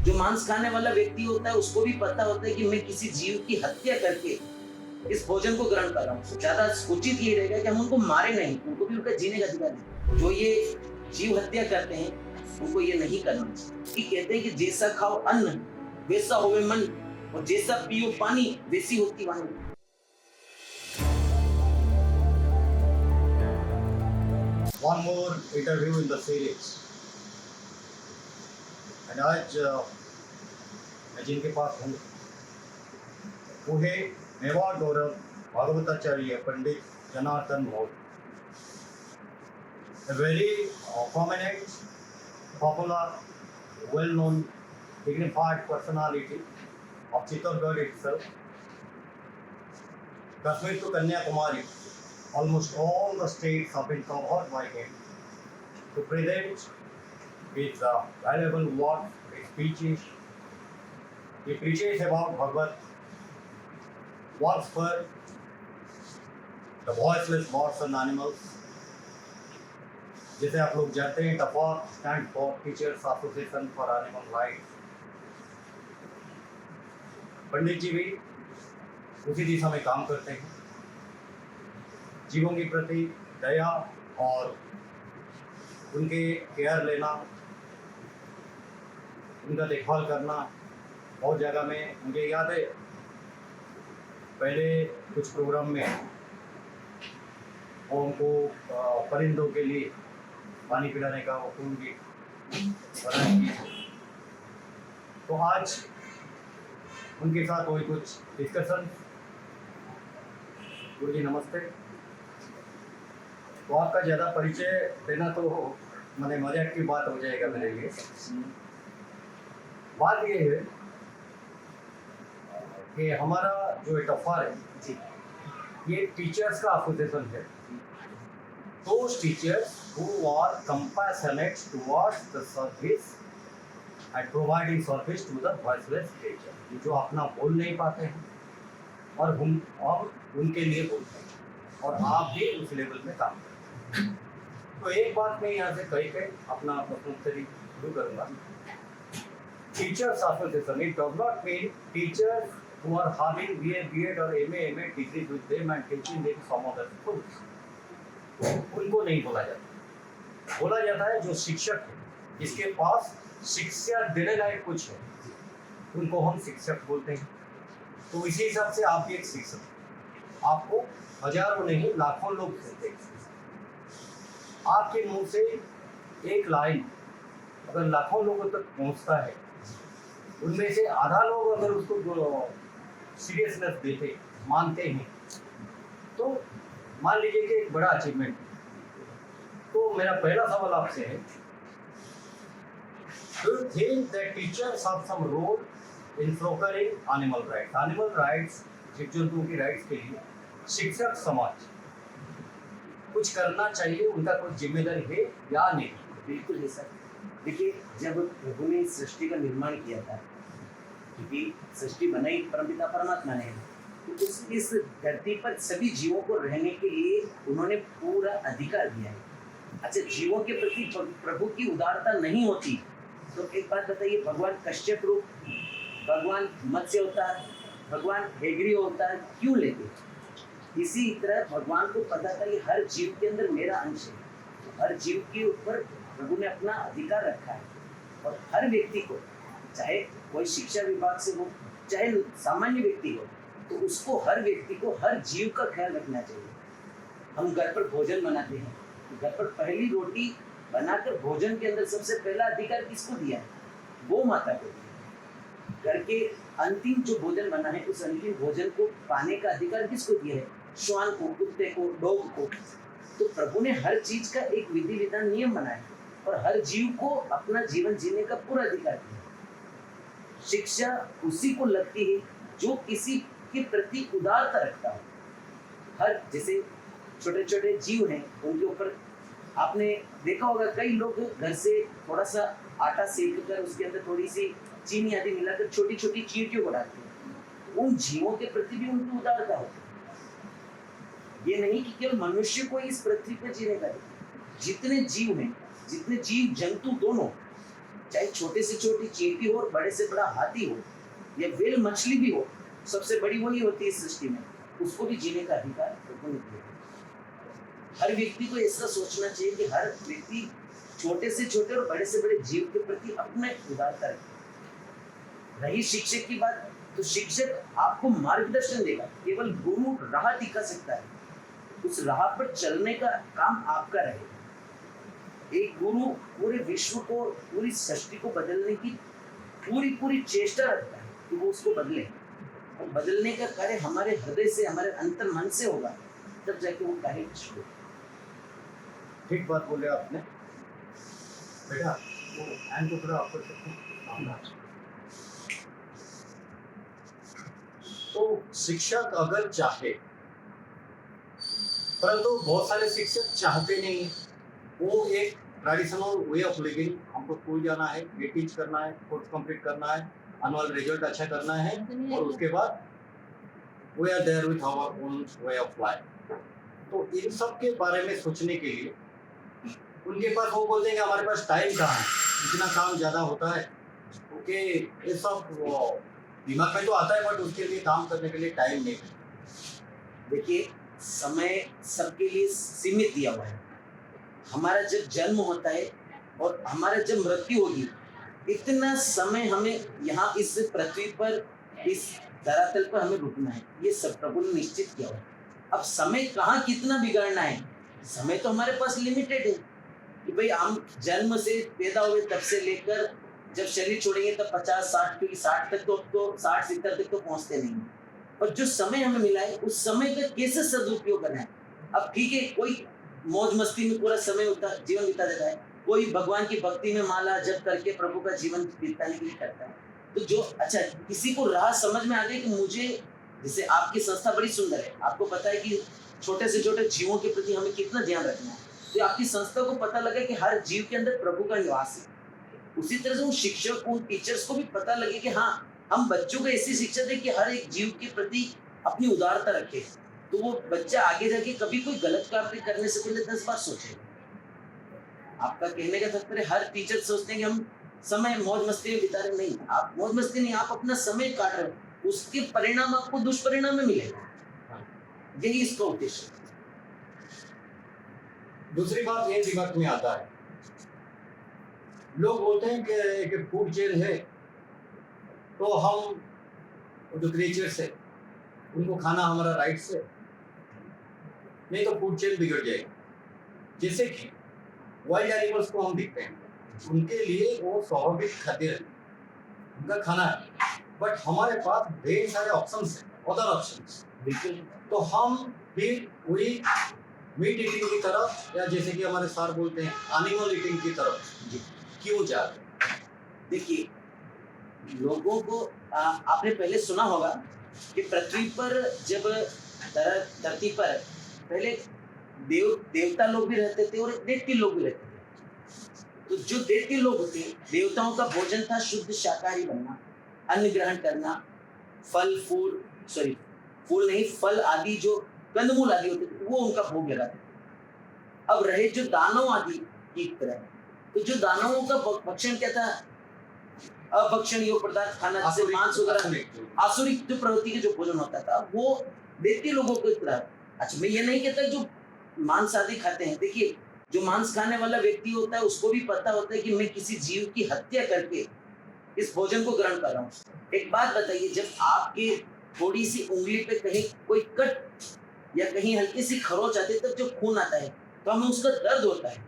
जो मांस खाने वाला व्यक्ति होता है उसको भी पता होता है कि मैं किसी जीव की हत्या करके इस भोजन को ग्रहण कर रहा हूँ। ज्यादा उचित ये रहेगा कि हम उनको मारे नहीं, उनको भी उनका जीने का अधिकार है। जो ये जीव हत्या करते हैं उनको ये नहीं करना चाहिए। कि कहते हैं कि जैसा खाओ अन्न वैसा होवे मन, और जैसा पियो पानी वैसी होती वाणी। One more interview in the series. And आज मैं जिनके पास हूँ वो है मेवाड़ गौरव भागवताचार्य पंडित Janardan Maurya, a very prominent, popular, well-known, dignified personality of Chittorgarh itself. Kashmir to Kanyakumari, almost all the states have been covered by him to present his valuable work, his speeches. He preaches about Bhagavad, works for the voiceless birds and animals. जैसे आप लोग जानते हैं TAFA stand for teachers association for animal rights. Pandit ji भी उसी दिशा में काम करते हैं। जीवों के प्रति दया और उनके केयर लेना, उनका देखभाल करना बहुत जगह में मुझे याद है। पहले कुछ प्रोग्राम में वो उनको परिंदों के लिए पानी पिलाने का वो फूल की बनाई की। तो आज उनके साथ वही कुछ डिस्कशन। गुरु जी नमस्ते। तो आपका ज़्यादा परिचय देना तो मैंने मजाक की बात हो जाएगा मेरे लिए। बात ये है कि हमारा जो टफार है जी, ये टीचर्स का एसोसिएशन है। Those teachers who are compassionate towards the service and providing service to the voiceless creature, जो अपना बोल नहीं पाते हैं और हम उनके लिए बोलते हैं, और आप भी उस लेवल में काम करते हैं। तो एक बात मैं यहाँ से कही अपना प्रश्नोत्तरी शुरू करूँगा। Teachers Association, it does not mean teachers who are having BA, BEd or MA degrees with them and teaching them some other schools. उनको नहीं बोला जाता। बोला जाता है जो शिक्षक है, जिसके पास शिक्षा देने लायक कुछ है, उनको हम शिक्षक बोलते हैं। तो इसी हिसाब से आप भी एक शिक्षक हैं। आपको हजारों नहीं लाखों लोग सुनते हैं। आपके मुंह से एक लाइन अगर लाखों लोगों तक पहुंचता है, उनमें से आधा लोग अगर उसको सीरियसनेस देते, मानते हैं, तो मान लीजिए कि एक बड़ा अचीवमेंट। तो मेरा पहला सवाल आपसे है, do you think that teachers have some role in procuring animal rights? Animal rights, जीव जंतुओं की राइट्स के लिए शिक्षक समाज कुछ करना चाहिए, उनका कोई जिम्मेदारी है या नहीं? बिल्कुल है सर। देखिए, जब प्रभु ने इस सृष्टि का निर्माण किया था, क्योंकि सृष्टि बनाई परमपिता परमात्मा ने, तो इस धरती पर सभी जीवों को रहने के लिए उन्होंने पूरा अधिकार दिया है। अच्छा, जीवों के प्रति प्रभु की उदारता नहीं होती तो एक बात बताइए, भगवान कश्यप रूप, भगवान मत्स्य अवतार, भगवान हेग्रीव अवतार क्यों लेते? इसी तरह भगवान को पता था कि हर जीव के अंदर मेरा अंश है, तो हर जीव के ऊपर प्रभु ने अपना अधिकार रखा है। और हर व्यक्ति को, चाहे कोई शिक्षा विभाग से हो, चाहे सामान्य व्यक्ति हो, तो उसको, हर व्यक्ति को, हर जीव का ख्याल रखना चाहिए। हम घर पर भोजन बनाते हैं, घर पर पहली रोटी बनाकर भोजन के अंदर सबसे पहला अधिकार किसको दिया है? गौ माता को दिया। घर के अंतिम जो भोजन बना है, उस अंतिम भोजन को पाने का अधिकार किसको दिया है? श्वान को, कुत्ते को, डॉग को। तो प्रभु ने हर चीज का एक विधि विधान, नियम बनाया और हर जीव को अपना जीवन जीने का पूरा अधिकार दिया। शिक्षा उसी को लगती है जो किसी के प्रति उदारता रखता है। हर, जैसे छोटे छोटे जीव हैं, उनके ऊपर आपने देखा होगा, कई लोग घर से थोड़ा सा आटा सेक कर उसके अंदर थोड़ी सी चीनी आदि मिलाकर छोटी छोटी चींटियों को डालते हैं। उन जीवों के प्रति भी उनकी उदारता होती है। ये नहीं कि केवल मनुष्य को इस पृथ्वी पर जीने का, जितने जीव हैं, जितने जीव जंतु दोनों, चाहे छोटे से छोटी चींटी हो और बड़े से बड़ा हाथी हो या व्हेल मछली भी हो, सबसे बड़ी वही होती है इस सृष्टि में, उसको भी जीने का अधिकार प्रभु ने दिया है। हर व्यक्ति को ऐसा सोचना चाहिए कि हर व्यक्ति छोटे से छोटे और बड़े से बड़े जीव के प्रति अपने उदारता रखे। रही शिक्षक की बात, तो शिक्षक आपको मार्गदर्शन देगा, केवल गुरु राह दिखा सकता है, उस राह पर चलने का काम आपका रहेगा। एक गुरु पूरे विश्व को, पूरी सृष्टि को बदलने की पूरी चेष्टा रखता है कि वो उसको बदले, और बदलने का कार्य हमारे हृदय से, हमारे अंतर मन से होगा, तब जाके वो कार्य शुरू होगा। ठीक बात बोले आपने बेटा। वो हैंड को थोड़ा आपको तो शिक्षक अगर चाहे, परंतु बहुत सारे शिक्षक चाहते नहीं हैं। वो एक ट्रेडिशनल वे ऑफ लिविंग, हमको स्कूल जाना है, ये टीच करना है, कोर्स कंप्लीट करना है, एनुअल रिजल्ट अच्छा करना है, और उसके बाद we are there with our own way of life. तो इन सब के बारे में सोचने के लिए उनके पास, वो बोल देंगे हमारे पास टाइम कहाँ है, इतना काम ज़्यादा होता है। ओके, ये सब दिमाग में तो आता है, बट उसके लिए काम करने के लिए टाइम नहीं है। देखिए, समय सबके लिए सीमित दिया हुआ है। हमारा जब जन्म होता है और हमारा जब मृत्यु होगी, इतना समय हमें यहाँ इस पृथ्वी पर, इस धरातल पर हमें रुकना है, ये सब प्रभु ने निश्चित किया हुआ है। अब समय कहाँ कितना बिगाड़ना है, समय तो हमारे पास लिमिटेड है कि भाई हम जन्म से पैदा हुए तब से लेकर जब शरीर छोड़ेंगे तब 50-60, क्योंकि 60 तक तो 60-70 तक तो पहुंचते नहीं हैं। और जो समय हमें मिला है, उस समय का कैसे सदुपयोग करना है। अब ठीक है, कोई मौज मस्ती में पूरा समय जीवन बिता देता है, कोई भगवान की भक्ति में माला जप करके प्रभु का जीवन बिताने के लिए करता है। तो जो अच्छा, किसी को राह समझ में आ गई कि मुझे, जैसे आपकी संस्था बड़ी सुंदर है, आपको पता है कि छोटे से छोटे जीवों के प्रति हमें कितना ध्यान रखना है, तो आपकी संस्था को पता लगा कि हर जीव के अंदर प्रभु का निवास है। उसी तरह से उन शिक्षक, उन टीचर्स को भी पता लगे कि हाँ, हम बच्चों को ऐसी शिक्षा दें कि हर एक जीव के प्रति अपनी उदारता रखे, तो वो बच्चा आगे जाके कभी कोई गलत कार्य करने से पहले 10 बार सोचेगा। आपका कहने का तात्पर्य, हर टीचर सोचते हैं कि हम समय मौज मस्ती में बिता रहे, नहीं, आप मौज मस्ती नहीं, आप अपना समय काट रहे हो, उसके परिणाम आपको दुष्परिणाम में मिलेगा। यही इसका उद्देश्य। दूसरी बात ये दिमाग में आता है, लोग बोलते हैं कि फूड चेन है, तो हम जो क्रिएचर्स है उनको खाना हमारा राइट से, नहीं तो फूड चेन बिगड़ जाएगी। जैसे कि वाइल्ड एनिमल्स को हम देखते हैं, उनके लिए वो स्वाभाविक खाद्य है, उनका खाना है, बट हमारे पास ढेर सारे ऑप्शंस हैं, अदर ऑप्शंस। बिल्कुल। तो हम फिर वही मीट ईटिंग की तरफ, या जैसे कि हमारे सर बोलते हैं एनिमल ईटिंग की तरफ क्यों जा रहे हैं? देखिए, लोगों को आपने पहले सुना होगा कि पृथ्वी पर जब धरती पर पहले देवता लोग भी रहते थे और दैत्य लोग भी रहते थे। तो जो दैत्य लोग होते हैं, देवताओं का भोजन था शुद्ध शाकाहारी बनना, अन्न ग्रहण करना, फूल नहीं, फल आदि, जो कंदमूल आदि होते थे, वो उनका भोग लगाते थे। अब रहे जो दानव आदि की तरह, तो जो दानवों का भक्षण क्या था, अभक्षणीय पदार्थ खाना, जैसे मांस वगैरह, आसुरिक जो प्रवृत्ति के जो भोजन होता था, वो दैत्य लोगों को तरह। अच्छा, मैं ये नहीं कहता जो मांस आदि खाते हैं, देखिए, जो मांस खाने वाला व्यक्ति होता है उसको भी पता होता है कि मैं किसी जीव की हत्या करके इस भोजन को ग्रहण कर रहा हूँ। एक बात बताइए, जब आपके थोड़ी सी उंगली पे कहीं कोई कट या कहीं हल्की सी खरोच आती है, तब जो खून आता है तो हमें उसका दर्द होता है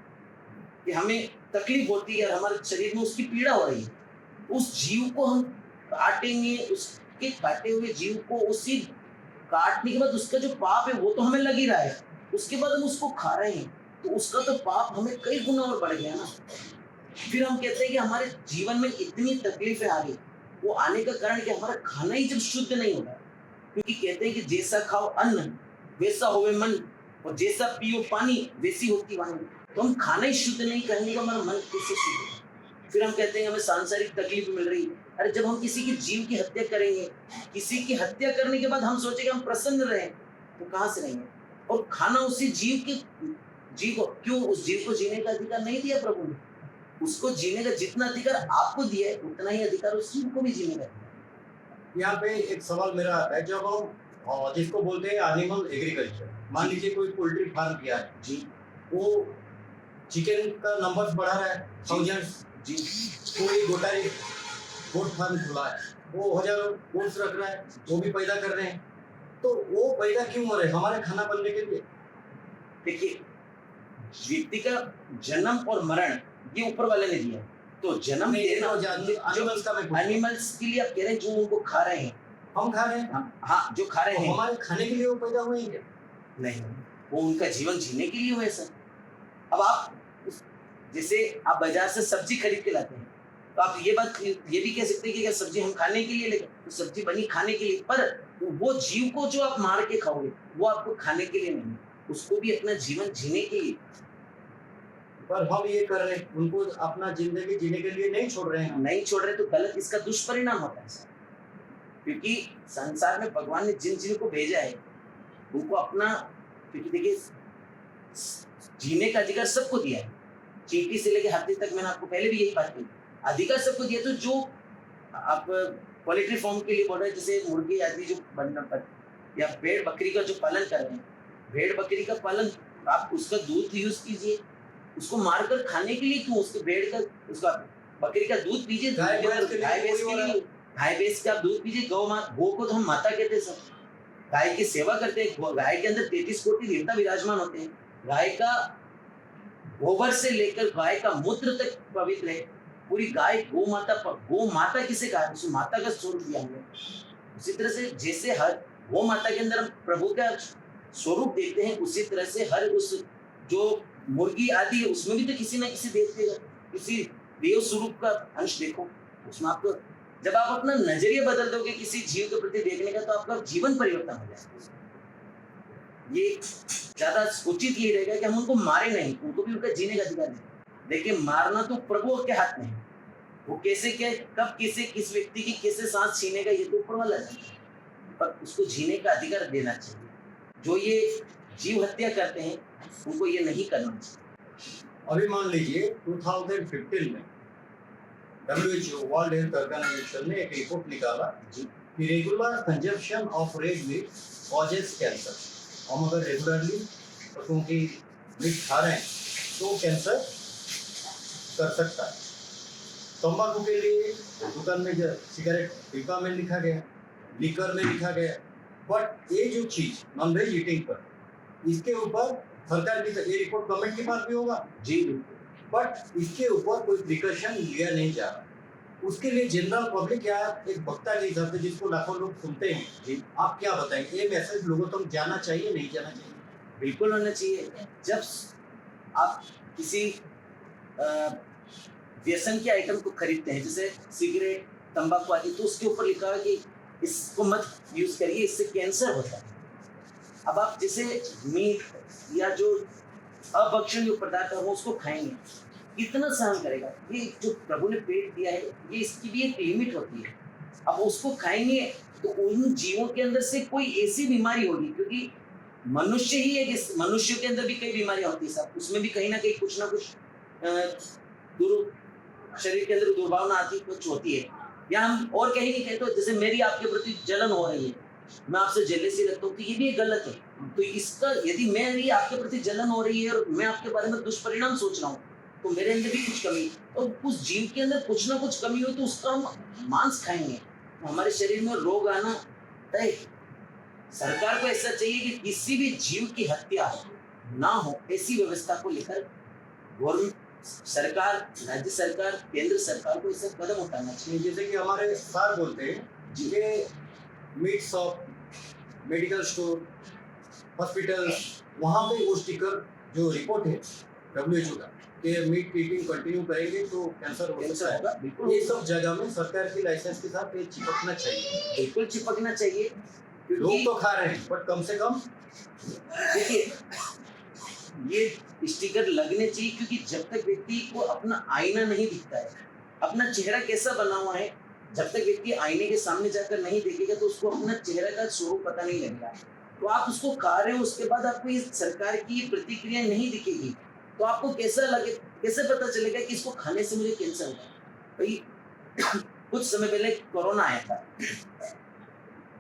कि हमें तकलीफ होती है, हमारे शरीर में उसकी पीड़ा हो रही है। उस जीव को हम काटेंगे, उसके काटे हुए जीव को, उसी काटने के बाद उसका जो पाप है वो तो हमें लग ही रहा है, उसके बाद हम उसको खा रहे हैं, तो उसका तो पाप हमें कई गुना और बढ़ गया ना। फिर हम कहते हैं कि हमारे जीवन में इतनी तकलीफें आ गई, वो आने का कारण कि हमारा खाना ही जब शुद्ध नहीं होगा, क्योंकि कहते हैं कि जैसा खाओ अन्न वैसा होवे मन, और जैसा पियो पानी वैसी होती वाणी। तो हम खाना ही शुद्ध नहीं करेंगे तो हमारा मन कैसे शुद्ध होगा। फिर हम कहते हैं हमें सांसारिक तकलीफ मिल रही। अरे जब हम किसी की जीव की हत्या करेंगे, किसी की हत्या करने के बाद हम सोचेंगे हम प्रसन्न रहें, तो कहाँ से रहेंगे। और खाना उसी जीव को, क्यों उस जीव को जीने का अधिकार नहीं दिया प्रभु ने? उसको जीने का जितना अधिकार आपको दिया है उतना ही अधिकार उस जीव को भी जीने का दिया है। यहाँ पे एक सवाल मेरा आता है, जब हम जिसको बोलते हैं एनिमल एग्रीकल्चर, मान लीजिए कोई पोल्ट्री फार्म किया है, जी वो चिकन का नंबर बढ़ा रहा है, थाउजेंड्स, जी कोई गोटारी गोट फार्म खुला है, वो हजारों गोट्स रख रहा है, वो भी पैदा कर रहे हैं, तो वो पैदा क्यों हो रहे हैं? हमारे खाना बनने के लिए। देखिए, व्यक्ति का जन्म और मरण ये ऊपर वाले ने दिया है। तो जन्म नहीं, देना तो एनिमल्स का मैं पूछ रहा हूँ। एनिमल्स के लिए आप कह रहे हैं जो उनको खा रहे हैं, हम खा रहे हैं, हाँ जो खा रहे तो हैं, हमारे खाने के लिए वो पैदा हुए हैं क्या? नहीं, वो उनका जीवन जीने के लिए हुए सर। अब आप जैसे आप बाजार से सब्जी खरीद के लाते हैं, तो आप ये भी कह सकते हैं कि क्या सब्जी हम खाने के लिए लेके, तो सब्जी बनी खाने के लिए, पर वो जीव को जो आप मार के खाओगे वो आपको खाने के लिए नहीं, उसको भी अपना जीवन जीने के लिए। पर हम ये कर रहे हैं, उनको अपना जिंदगी जीने के लिए नहीं छोड़ रहे हैं। नहीं छोड़ रहे तो गलत इसका दुष्परिणाम होता है सर, क्योंकि संसार में भगवान ने जिन जीव को भेजा है उनको अपना, क्योंकि देखिए जीने का अधिकार सबको दिया है, चींटी से लेके हाथी तक, मैंने आपको पहले भी यही बात की, अधिकार सबको दिया। तो जो आप पोल्ट्री फार्म के लिए बोल रहे हैं, जैसे मुर्गी आदि जो या भेड़ बकरी का जो पालन कर रहे हैं, भेड़ बकरी का पालन, आप उसका दूध यूज कीजिए, उसको मारकर खाने के लिए क्यों, उसके भेड़ का उसका बकरी का दूध पीजिए, गाय भैंस के लिए गाय भैंस का दूध पीजिए, गौ को तो हम माता कहते हैं सर, गाय की सेवा करते हैं, गाय के अंदर 33 कोटि देवता विराजमान होते हैं, गाय का गोबर से लेकर गाय का मूत्र तक पवित्र है, पूरी गाय गो माता किसे कहा, उस माता का स्वरूप दिया हमने। उसी तरह से जैसे हर गो माता के अंदर हम प्रभु का स्वरूप देखते हैं, उसी तरह से हर उस जो मुर्गी आदि है उसमें भी तो किसी ना किसी किसी देव स्वरूप का अंश देखो उसमें। आपको जब आप अपना नजरिया बदल दोगे किसी जीव के प्रति देखने का, तो आपका जीवन परिवर्तन हो जाएगा। ये ज्यादा उचित ये रहेगा कि हम उनको मारे नहीं, उनको भी उनका जीने का अधिकार दें। देखिए, मारना तो प्रभु के हाथ में है, वो कैसे कब किस व्यक्ति की कैसे सांस छीनेगा ये तो ऊपर वाला है, पर उसको जीने का अधिकार देना चाहिए। जो ये जीव हत्या करते हैं उनको ये नहीं करना चाहिए। अभी मान लीजिए 2015 में WHO वर्ल्ड हेल्थ ऑर्गेनाइजेशन ने एक रिपोर्ट निकाला कि regular consumption of red meat causes cancer. हम अगर रेगुलरली पशुओं की मीट खा रहे हैं तो कैंसर कर सकता है। तंबाकू के लिए दुकान में सिगरेट डिब्बा में लिखा गया, लिकर में लिखा गया, बट ये जो चीज नॉन वेज ईटिंग पर, इसके ऊपर सरकार की, ये रिपोर्ट गवर्नमेंट के पास भी होगा जी, बट इसके ऊपर कोई प्रिकॉशन लिया नहीं जा रहा। उसके लिए जनरल पब्लिक या एक वक्ता के हिसाब से जिसको लाखों लोग सुनते हैं जी, आप क्या बताएंगे, ये मैसेज लोगों तक जाना चाहिए नहीं जाना चाहिए? बिल्कुल होना चाहिए। जब आप किसी व्यसन के आइटम को खरीदते हैं, जैसे सिगरेट, तंबाकू आदि, तो उसके ऊपर लिखा है कि इसको मत यूज करिए, इससे कैंसर होता है। अब आप जैसे मीट या जो अभक्षणीय पदार्थ है वो उसको खाएंगे, कितना सहन करेगा? ये जो प्रभु ने पेट दिया है, ये इसकी भी एक लिमिट होती है। अब उसको खाएंगे तो उन जीवों के अंदर से कोई ऐसी बीमारी होगी, क्योंकि मनुष्य ही है, मनुष्य के अंदर भी कई बीमारियां होती है साहब, उसमें भी कहीं ना कहीं कुछ ना कुछ शरीर के अंदर दुर्भावना आती कुछ होती है, या हम और कहीं नहीं कहते, तो जैसे मेरी आपके प्रति जलन हो रही है, मैं आपसे जेलसी रखता हूँ, तो ये भी गलत है। तो इसका यदि मेरी आपके प्रति जलन हो रही है और मैं आपके बारे में दुष्परिणाम सोच रहा हूँ, तो मेरे अंदर भी कुछ कमी, और उस जीव के अंदर कुछ ना कुछ कमी हो तो उसका हम मांस खाएंगे, तो हमारे शरीर में रोग आना तय। सरकार को ऐसा चाहिए कि किसी भी जीव की हत्या ना हो, ऐसी व्यवस्था को लेकर गवर्नमेंट, सरकार, राज्य सरकार, केंद्र सरकार को इससे कदम उठाना चाहिए। जैसे कि हमारे सर बोलते हैं कि meat shop, medical store, hospital, वहाँ पे वो स्टिकर जो रिपोर्ट है WHO का कि मीट ईटिंग कंटिन्यू करेंगे तो कैंसर हो सकता है, ये सब जगह में सरकार की लाइसेंस के साथ ये चिपकना चाहिए। बिल्कुल चिपकना चाहिए। लोग तो खा रहे हैं, बट कम से कम देखिए ये स्टिकर लगने चाहिए, क्योंकि जब तक व्यक्ति को अपना आईना नहीं दिखता है, अपना चेहरा कैसा बना हुआ है, जब तक व्यक्ति आईने के सामने जाकर नहीं देखेगा तो उसको अपना चेहरा का स्वरूप पता नहीं लगेगा। तो आप उसको खा रहे हो, उसके बाद आपको इस सरकार की प्रतिक्रिया नहीं दिखेगी, तो आपको कैसा कैसे पता चलेगा कि इसको खाने से मुझे कैंसर होगा? भाई कुछ समय पहले कोरोना आया था।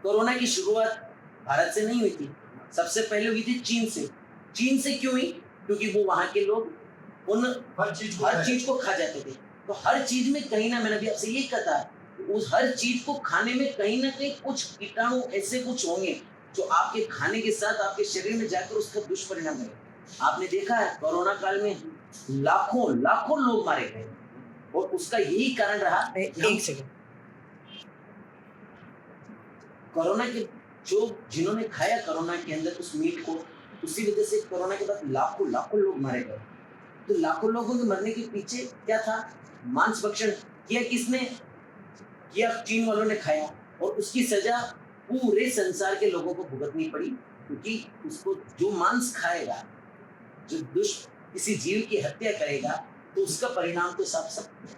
कोरोना की शुरुआत भारत से नहीं हुई थी, सबसे पहले हुई थी चीन से। चीन से क्यों हुई? क्योंकि वो वहाँ के लोग उन हर चीज को खा जाते थे। तो हर चीज में कहीं ना, मैंने अभी आपसे ये कहा था, उस हर चीज को खाने में कहीं ना कहीं कुछ कीटाणु ऐसे कुछ होंगे जो आपके खाने के साथ आपके शरीर में जाकर उसका दुष्परिणाम है। आपने देखा है कोरोना काल में लाखों लाखों लोग मारे गए और उसका यही कारण रहा कि हम एक सेकंड। कोरोना के जो जिन्होंने खाया कोरोना के अंदर उस मीट को, उसी वजह से कोरोना के बाद लाखों लाखों लोग मारे गए। तो लाखों लोगों के मरने के पीछे क्या था? मांस भक्षण किया किसने? किया चीन वालों ने खाया और उसकी सजा पूरे संसार के लोगों को भुगतनी पड़ी, क्योंकि उसको जो मांस खाएगा, जो किसी जीव की हत्या करेगा, तो उसका परिणाम तो सब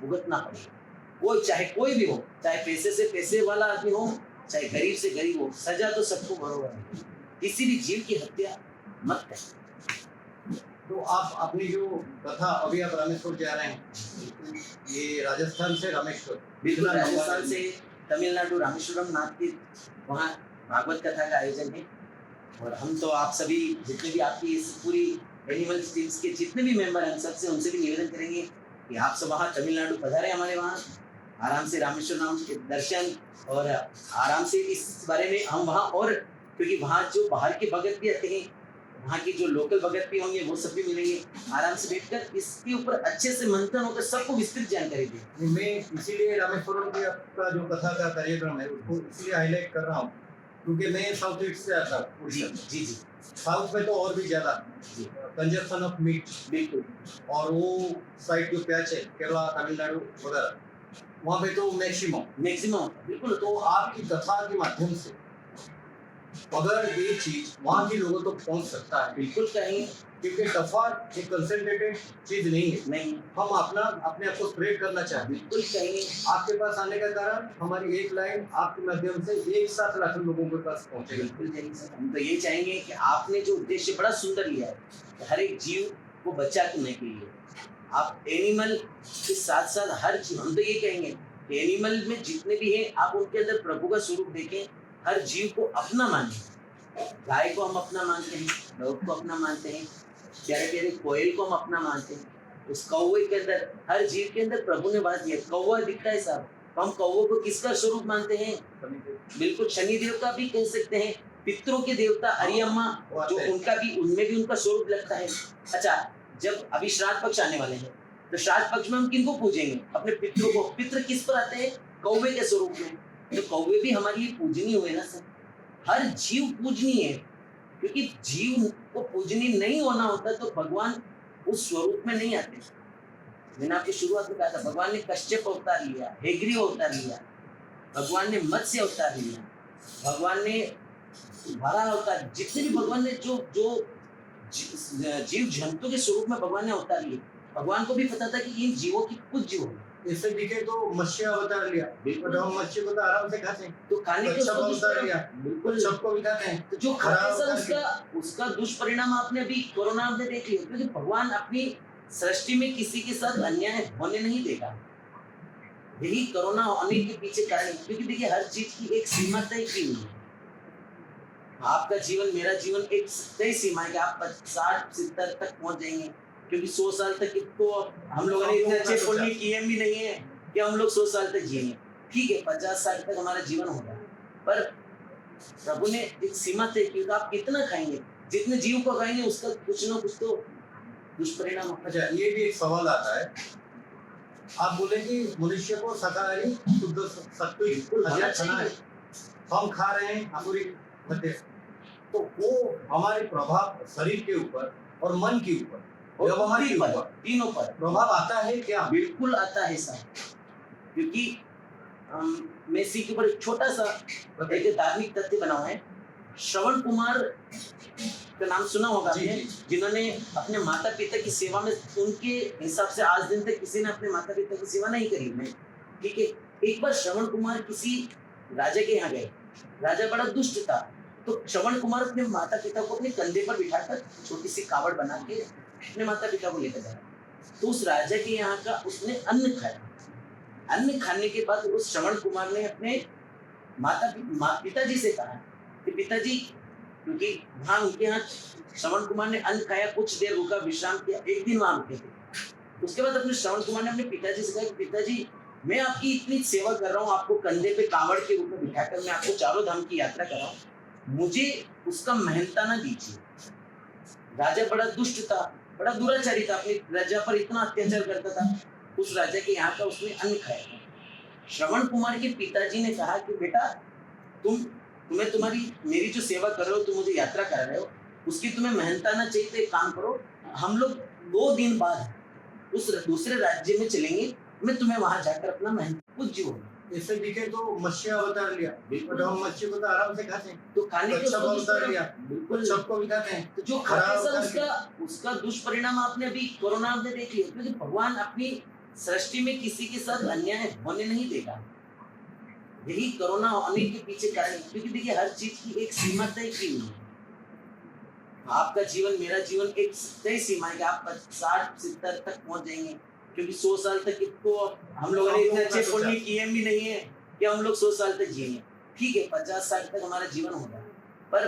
भुगतना पड़ेगा। वो चाहे कोई भी हो, चाहे पैसे से पैसे वाला आदमी हो, चाहे गरीब से गरीब हो, सजा तो सबको बराबर है। किसी भी जीव की हत्या मत करें। तो आप अपनी जो कथा, अभी आप रामेश्वर जा रहे हैं, ये राजस्थान से रामेश्वर, बिल्कुल, इतना लंबा राजस्थान है। से तमिलनाडु रामेश्वरम नाथ के वहाँ भागवत कथा का आयोजन है और हम तो आप सभी जितने भी आपकी इस पूरी एनिमल टीम्स के जितने भी मेंबर हैं, सबसे उनसे भी निवेदन करेंगे कि आप सब वहाँ तमिलनाडु पधारें, हमारे वहाँ आराम से रामेश्वर नाम के दर्शन और आराम से इस बारे में हम वहाँ, और क्योंकि वहाँ जो बाहर के भगत भी आते हैं, वहाँ की जो लोकल भगत भी होंगे वो सब भी मिलेंगे, आराम से बैठकर इसके ऊपर अच्छे से मंथन होकर सबको विस्तृत जानकारी दें। मैं इसीलिए रामेश्वरम की आपका जो कथा का कार्यक्रम है उसको इसलिए हाईलाइट कर रहा हूँ क्योंकि मैं साउथ ईस्ट से आता हूँ। जी जी जी साउथ में तो और भी ज्यादा जी कंजप्शन ऑफ मीट, बिल्कुल और वो साइड जो पैच है केरला तमिलनाडु वगैरह, वहाँ पे तो मैक्सिमम बिल्कुल। तो आपकी कथा के माध्यम से अगर ये चीज वहाँ के लोगों तक पहुँच सकता है, बिल्कुल कहेंगे, क्योंकि टफर एक कंसंट्रेटेड चीज नहीं है, नहीं हम अपने आप को स्प्रेड करना चाहते हैं। बिल्कुल कहेंगे। आपके पास आने का कारण हमारी एक लाइन आपके माध्यम से एक साथ लाखों लोगों के पास पहुंचेगी। बिल्कुल कहेंगे सर, हम तो ये चाहेंगे कि आपने जो उद्देश्य बड़ा सुंदर लिया है, हर एक जीव को बचाने के लिए आप एनिमल के साथ साथ हर जीव, हम तो ये कहेंगे कि एनिमल में जितने भी हैं आप उनके अंदर प्रभु का स्वरूप देखें, हर जीव को अपना मानें। गाय को हम अपना मानते हैं, डॉग को अपना मानते हैं, प्यारे प्यारे कोयल को हम अपना मानते हैं। उस कौवे के अंदर, हर जीव के अंदर प्रभु ने वास दिया। कौवा दिखता है साहब, तो हम कौवे को किसका स्वरूप मानते हैं? बिल्कुल शनिदेव का भी कह सकते हैं, पितरों के देवता अरियम्मा जो उनका भी, उनमें भी उनका स्वरूप लगता है। अच्छा, जब अभी श्राद्ध पक्ष आने वाले हैं तो श्राद्ध पक्ष में हम किनको पूजेंगे? अपने पितरों को। पितृ किस पर आते हैं? कौवे के स्वरूप में। तो कौवे भी हमारे लिए पूजनीय हुए ना सर। हर जीव पूजनीय है, क्योंकि जीव को पूजनीय नहीं होना होता तो भगवान उस स्वरूप में नहीं आते। मैंने आपकी शुरुआत में कहा था, भगवान ने कश्यप अवतार लिया, हेग्रीव अवतार लिया, भगवान ने मत्स्य अवतार लिया, भगवान ने वराह अवतार, जितने भी भगवान ने जो जो जीव जंतु के स्वरूप में भगवान ने अवतार लिए, भगवान को भी पता था कि इन जीवों की कुछ जीव होंगे। इससे दिखे तो मत्स्य अवतार लिया, बिल्कुल। तो हम मत्स्य को तो आराम से खाते हैं, तो खाने के कच्छप अवतार लिया, बिल्कुल सबको भी खाते हैं। तो जो खाते सर खराब उसका दुष्परिणाम आपने अभी कोरोना में देख लिया, क्योंकि भगवान अपनी सृष्टि में किसी के साथ अन्याय होने नहीं देगा। यही कोरोना होने के पीछे कारण है, क्योंकि देखिए हर चीज की एक सीमा तय की हुई है। आपका जीवन, मेरा जीवन एक तय सीमा है कि आप 60-70 तक पहुंच जाएंगे, क्योंकि 100 साल तक तो हम लोगों ने इतने अच्छे पुण्य किए भी नहीं है कि हम लोग 100 साल तक जिएंगे। ठीक है, 50 साल तक हमारा जीवन होगा, पर प्रभु ने एक सीमा तय की, तो आप कितना खाएंगे? जितने जीव को खाएंगे उसका कुछ ना कुछ तो दुष्परिणाम होगा। अच्छा, ये भी एक सवाल आता है, आप बोले कि मनुष्य को शाकाहारी शुद्ध सत्व खाना है, हम खा रहे हैं हमारी मध्य, तो वो हमारे प्रभाव शरीर के ऊपर और मन के ऊपर, व्यवहार के ऊपर, तीनों पर प्रभाव आता है क्या? बिल्कुल आता है सर, क्योंकि मैं इसी के ऊपर एक छोटा सा एक धार्मिक तथ्य बनाया है। श्रवण कुमार का नाम सुना होगा आपने, जिन्होंने अपने माता पिता की सेवा में, उनके हिसाब से आज दिन तक किसी ने अपने माता पिता की सेवा नहीं करी है। ठीक है, एक बार श्रवण कुमार किसी राजा के यहाँ गए, राजा बड़ा दुष्ट था, तो श्रवण कुमार अपने माता पिता को अपने कंधे पर बिठाकर छोटी सी कावड़ बना के अपने माता पिता को लेकर जाए। तो उस राजा के यहाँ का उसने अन्न खाया। अन्न खाने के बाद उस श्रवण कुमार ने अपने पिताजी से कहा कि पिताजी, क्योंकि वहाँ उनके यहाँ श्रवण कुमार ने अन्न खाया, कुछ देर रुका, विश्राम किया, एक दिन वहाँ रुके थे। उसके बाद अपने श्रवण कुमार ने अपने पिताजी से कहा कि पिताजी, मैं आपकी इतनी सेवा कर रहा हूँ, आपको कंधे पे कावड़ के रूप में बिठाकर मैं आपको चारों धाम की यात्रा कर रहा हूँ, मुझे उसका मेहनताना दीजिए। राजा बड़ा दुष्ट था, बड़ा दुराचारी था, अपनी प्रजा पर इतना अत्याचार करता था। उस राजा के यहाँ का उसने अन्न खाया। श्रवण कुमार के पिताजी ने कहा कि बेटा, तुम्हें तुम्हारी मेरी जो सेवा कर रहे हो, तुम मुझे यात्रा करा रहे हो, उसकी तुम्हें मेहनताना चाहिए, तो एक काम करो, हम लोग 2 दिन बाद उस दूसरे राज्य में चलेंगे, मैं तुम्हें वहां जाकर अपना मेहनत पूज्य होगा। इससे दिखे तो मत्स्य अवतार लिया, बिल्कुल। और हम मच्छी को तो आराम से खाते हैं, तो खाने के कच्छप उसका अवतार लिया, बिल्कुल सबको भी खाते हैं। तो जो खाते सर उसका दुष्परिणाम आपने अभी कोरोना में देख लिया, क्योंकि भगवान अपनी सृष्टि में किसी के साथ अन्याय होने नहीं देगा। यही कोरोना आने के पीछे कारण है, क्योंकि देखिए हर चीज की एक सीमा तय की हुई है। आपका जीवन, मेरा जीवन एक तय सीमा है कि आप 60-70 तक पहुंच जाएंगे, क्योंकि 100 साल तक तो हम लोगों ने इतने अच्छे पुण्य किए भी नहीं है कि हम लोग 100 साल तक जिएंगे। ठीक है, 50 साल तक हमारा जीवन होगा, पर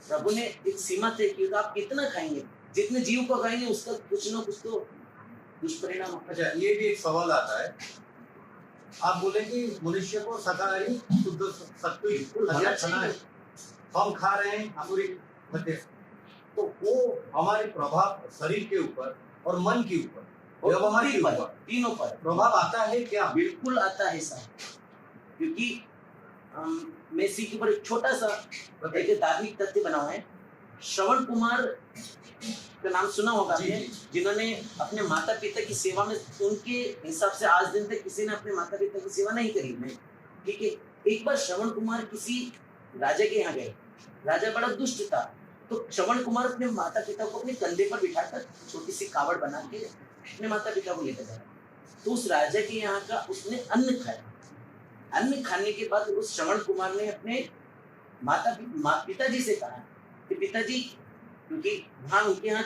प्रभु ने एक सीमा तय की, तो आप कितना खाएंगे, जितने जीव को खाएंगे उसका कुछ ना कुछ तो दुष्परिणाम होगा। अच्छा, ये भी एक सवाल आता है, आप बोले कि मनुष्य को शाकाहारी शुद्ध सात्विक खाना है, हम खा रहे हैं हमारी मध्य, तो वो हमारे प्रभाव शरीर के ऊपर और मन के ऊपर, व्यवहार के ऊपर, तीनों पर प्रभाव आता है क्या? बिल्कुल आता है सर, क्योंकि मैं इसी के ऊपर एक छोटा सा एक धार्मिक तथ्य बना हुआ है। श्रवण कुमार का नाम सुना होगा आपने, जिन्होंने अपने माता पिता की सेवा में, उनके हिसाब से आज दिन तक किसी ने अपने माता पिता की सेवा नहीं करी है। ठीक है, एक बार श्रवण कुमार किसी राजा के यहाँ गए, राजा बड़ा दुष्ट था, तो श्रवण कुमार अपने माता पिता को अपने कंधे पर बिठाकर छोटी सी कावड़ बना के अपने माता पिता को लेकर जाए। तो उस राजा के यहाँ का उसने अन्न खाया। अन्न खाने के बाद उस श्रवण कुमार ने अपने पिताजी से कहा कि पिताजी, क्योंकि वहाँ उनके यहाँ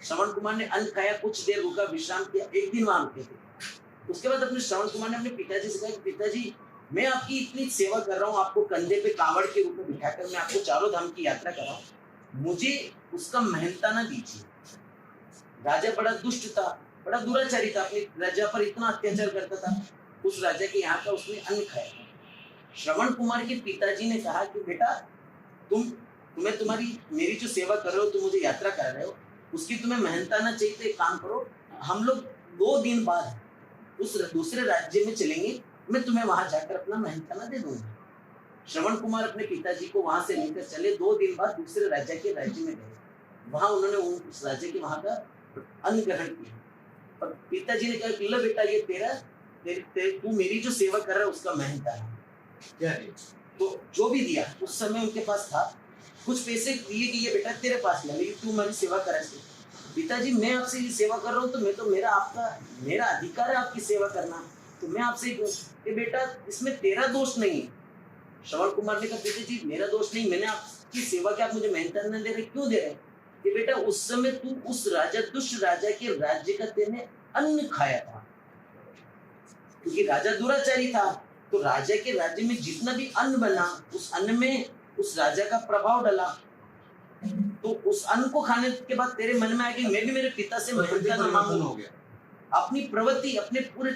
श्रवण कुमार ने अन्न खाया, कुछ देर रुका, विश्राम किया, एक दिन वहाँ रुके थे। उसके बाद अपने श्रवण कुमार ने अपने पिताजी से कहा कि पिताजी, मैं आपकी इतनी सेवा कर रहा हूँ, आपको कंधे पे कावड़ के रूप में बिठाकर मैं आपको चारों धाम की यात्रा कर रहा हूँ, मुझे उसका मेहनताना दीजिए। राजा बड़ा दुष्ट था, बड़ा दुराचारी था, अपनी प्रजा पर इतना अत्याचार करता था। उस राजा के यहाँ का उसने अन्न खाया। श्रवण कुमार के पिताजी ने कहा कि बेटा, तुम्हें तुम्हारी मेरी जो सेवा कर रहे हो, तुम मुझे यात्रा करा रहे हो, उसकी तुम्हें मेहनताना चाहिए, तो एक काम करो, हम लोग 2 दिन बाद उस दूसरे राज्य में चलेंगे, मैं तुम्हें वहां जाकर अपना मेहनताना दे दूंगा। श्रवण कुमार अपने पिताजी को वहां से लेकर चले, 2 दिन बाद दूसरे राज्य में गए। वहां उन्होंने उस राज्य के वहां का अन्न ग्रहण किया, और पिताजी ने कहा कि लो बेटा, ये तू मेरी जो सेवा कर रहा है उसका मेहनताना क्या है? तो जो भी दिया उस समय उनके पास था, कुछ पैसे दिए कि ये बेटा तेरे पास ले, लेकिन तू मेरी सेवा कर। पिताजी, मैं आपसे ये सेवा कर रहा हूँ, तो मेरा अधिकार है आपकी सेवा करना, तो मैं आपसे कि बेटा इसमें तेरा दोष नहीं है। श्रवण कुमार ने कहा पिताजी, मेरा दोष नहीं, मैंने आपकी सेवा की, आप मुझे मेहनत न दे रहे, क्यों दे रहे? कि बेटा उस समय तू उस दुष्ट राजा के राज्य का तेने अन्न खाया था, क्योंकि राजा दुराचारी था, तो राजा के राज्य में जितना भी अन्न बना, उस अन्न में उस राजा का प्रभाव डला, तो उस अन्न को खाने के बाद तेरे मन में आया कि मैं भी मेरे पिता से मेहनताना मांगू। अपनी प्रवृत्ति, अपने पूरे